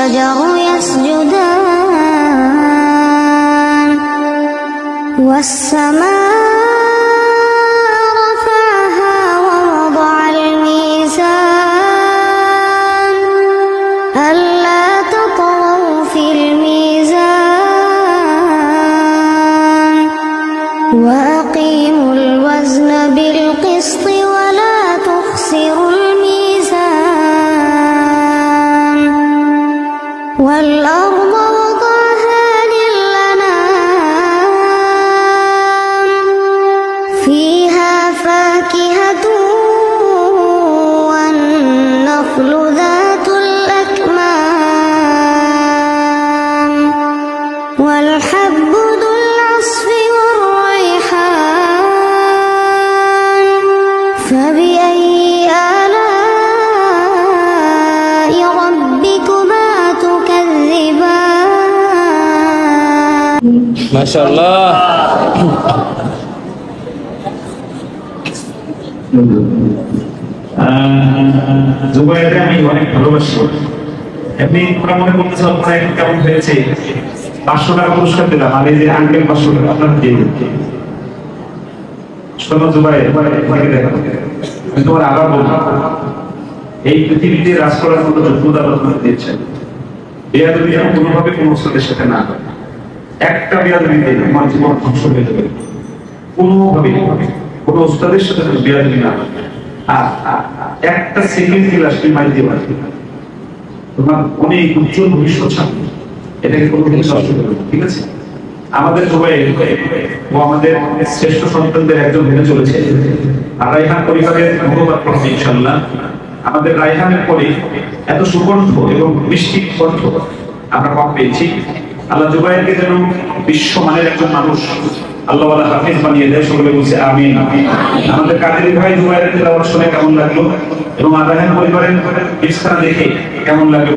والشجر يسجدان والسماء رفعها ووضع الميزان ألا تطغوا في الميزان وأقيموا الوزن بالقسط ولا تخسروا الميزان والأرض وضعها للأنام فيها فاكهة والنخل ذات الأكمام والحب ذو العصف والريحان فبأي آلاء ربكما تكذبان ما شاء الله জুবাইরকে আমি অনেক ভালোবাসি। এমনি তোমরা মনে করতেছ আপনারা এখন কেমন হয়েছে, 500 টাকা পুরস্কার দিলাম আর এই যে আঙ্কেল 500 টাকা আপনার দিয়ে দিন। শোনো জুবাইর, তোমাকে দেখো, আমি তোমার আবার বলবো, এই পৃথিবীতে রাজ করার মতো যোগ্যতা তোমাকে দিয়েছেন। বেয়াদবি যেন কোনোভাবে কোনো ওস্তাদের সাথে না হয়। একটা বেয়াদবিতে তোমার জীবন ধ্বংস হয়ে যাবে। কোনোভাবে কোনো ওস্তাদের সাথে বেয়াদবি না হয়। একটা সেকেন্ড ক্লাস তুমি মাইল দিয়ে পারবে, তোমার অনেক উজ্জ্বল ভবিষ্যৎ সামনে, এটাকে কোনো কিছু নষ্ট করবে না, ঠিক আছে? আমাদের সবাই ও আমাদের শ্রেষ্ঠ সন্তানদের একজন হয়ে চলেছে। আর রায়হান পরিবারের ধন্যবাদ করছি ইনশাআল্লাহ। আমাদের রায়হানের পরে এত সুকণ্ঠ এবং মিষ্টি কণ্ঠ আমরা কম পেয়েছি। আল্লাহ জুবাইরকে যেন বিশ্বমানের একজন মানুষ আল্লাহ হাফিজ বানিয়ে দেয়, সকলে বলছে আমিন। আমাদের কাদের ভাই জুবাইরের তেলাওয়াত শুনে কেমন লাগলো এবং রায়হান পরিবারের বিছানা দেখে কেমন লাগলো?